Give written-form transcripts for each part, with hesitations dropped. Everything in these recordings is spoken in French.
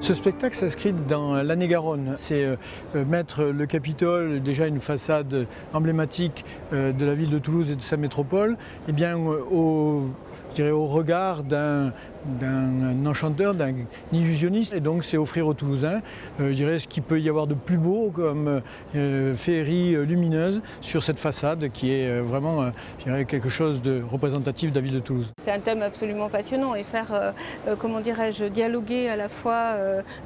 Ce spectacle s'inscrit dans l'année Garonne. C'est mettre le Capitole, déjà une façade emblématique de la ville de Toulouse et de sa métropole, eh bien, au regard d'un enchanteur, d'un illusionniste. Et donc c'est offrir aux Toulousains, je dirais, ce qu'il peut y avoir de plus beau comme féerie lumineuse sur cette façade qui est vraiment, je dirais, quelque chose de représentatif de la ville de Toulouse. C'est un thème absolument passionnant et faire, comment dirais-je, dialoguer à la fois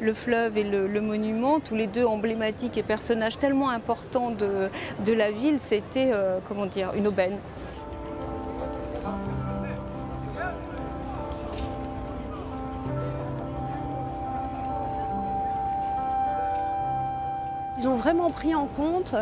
le fleuve et le monument, tous les deux emblématiques et personnages tellement importants de la ville, c'était, comment dire, une aubaine. Ils ont vraiment pris en compte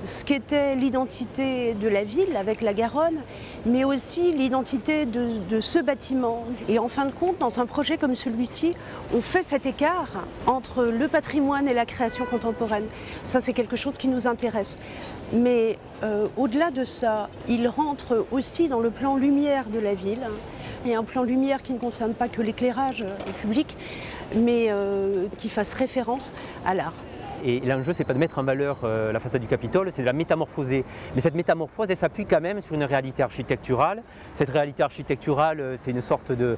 ce qu'était l'identité de la ville avec la Garonne, mais aussi l'identité de ce bâtiment. Et en fin de compte, dans un projet comme celui-ci, on fait cet écart entre le patrimoine et la création contemporaine. Ça, c'est quelque chose qui nous intéresse. Mais au-delà de ça, il rentre aussi dans le plan lumière de la ville. Il y a un plan lumière qui ne concerne pas que l'éclairage public, mais qui fasse référence à l'art. Et l'enjeu, ce n'est pas de mettre en valeur la façade du Capitole, c'est de la métamorphoser. Mais cette métamorphose, elle s'appuie quand même sur une réalité architecturale. Cette réalité architecturale, c'est une sorte de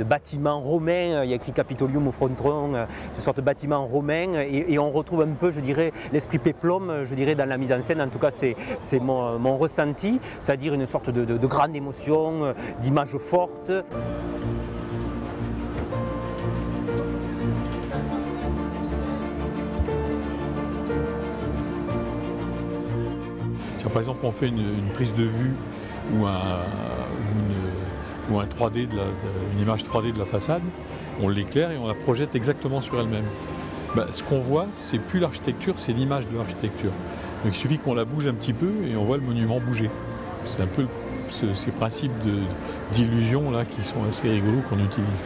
bâtiment romain. Il y a écrit Capitolium au fronton, c'est une sorte de bâtiment romain. Et on retrouve un peu, je dirais, l'esprit péplum, je dirais, dans la mise en scène. En tout cas, c'est mon ressenti, c'est-à-dire une sorte de grande émotion, d'image forte. Par exemple, on fait une prise de vue ou un 3D une image 3D de la façade, on l'éclaire et on la projette exactement sur elle-même. Ce qu'on voit, c'est plus l'architecture, c'est l'image de l'architecture. Donc il suffit qu'on la bouge un petit peu et on voit le monument bouger. C'est un peu ces principes d'illusion là qui sont assez rigolos qu'on utilise.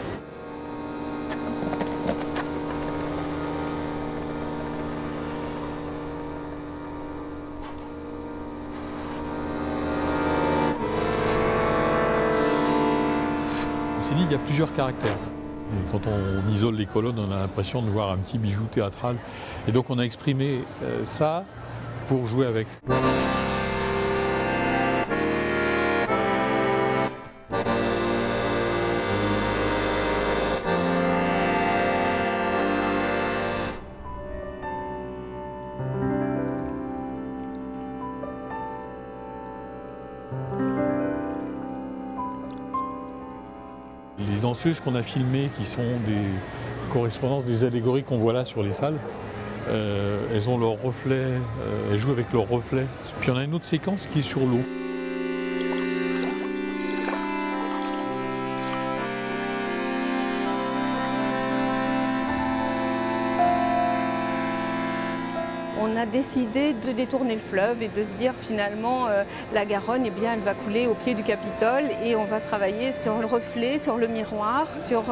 On s'est dit qu'il y a plusieurs caractères. Et quand on isole les colonnes, on a l'impression de voir un petit bijou théâtral. Et donc on a exprimé ça pour jouer avec. Les danseuses qu'on a filmées, qui sont des correspondances des allégories qu'on voit là sur les salles, elles ont leur reflet, elles jouent avec leur reflet. Puis on a une autre séquence qui est sur l'eau. On a décidé de détourner le fleuve et de se dire finalement la Garonne, eh bien, elle va couler au pied du Capitole et on va travailler sur le reflet, sur le miroir, sur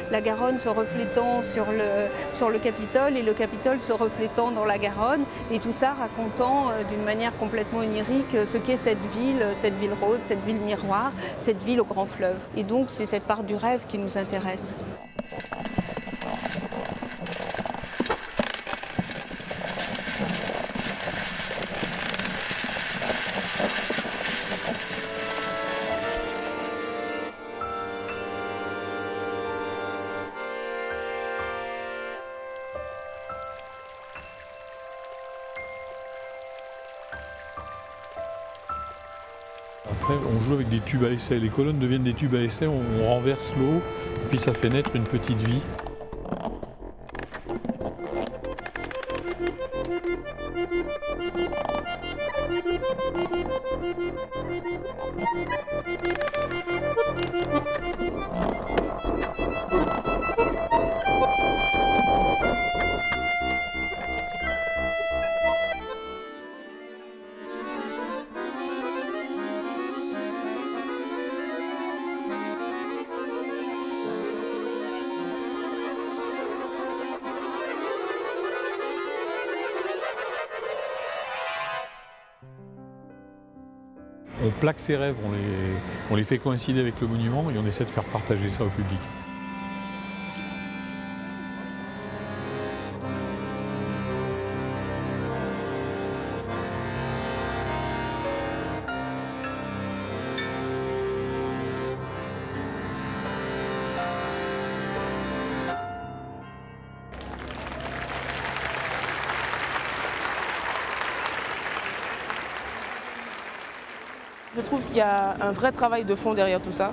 la Garonne se reflétant sur le Capitole et le Capitole se reflétant dans la Garonne, et tout ça racontant d'une manière complètement onirique ce qu'est cette ville rose, cette ville miroir, cette ville au grand fleuve. Et donc c'est cette part du rêve qui nous intéresse. Après, on joue avec des tubes à essai. Les colonnes deviennent des tubes à essai, on renverse l'eau, et puis ça fait naître une petite vie. On plaque ses rêves, on les fait coïncider avec le monument et on essaie de faire partager ça au public. Je trouve qu'il y a un vrai travail de fond derrière tout ça,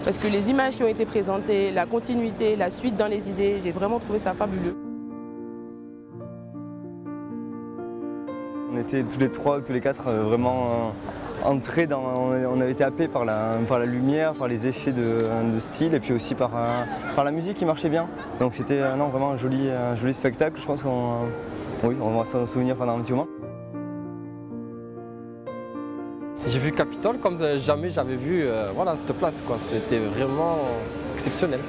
parce que les images qui ont été présentées, la continuité, la suite dans les idées, j'ai vraiment trouvé ça fabuleux. On était tous les trois, tous les quatre vraiment entrés dans... On avait été happés par la lumière, par les effets de style et puis aussi par la musique qui marchait bien. Donc c'était vraiment un joli spectacle. Je pense qu'on va s'en souvenir pendant un petit moment. J'ai vu Capitole comme jamais j'avais vu cette place. C'était vraiment exceptionnel.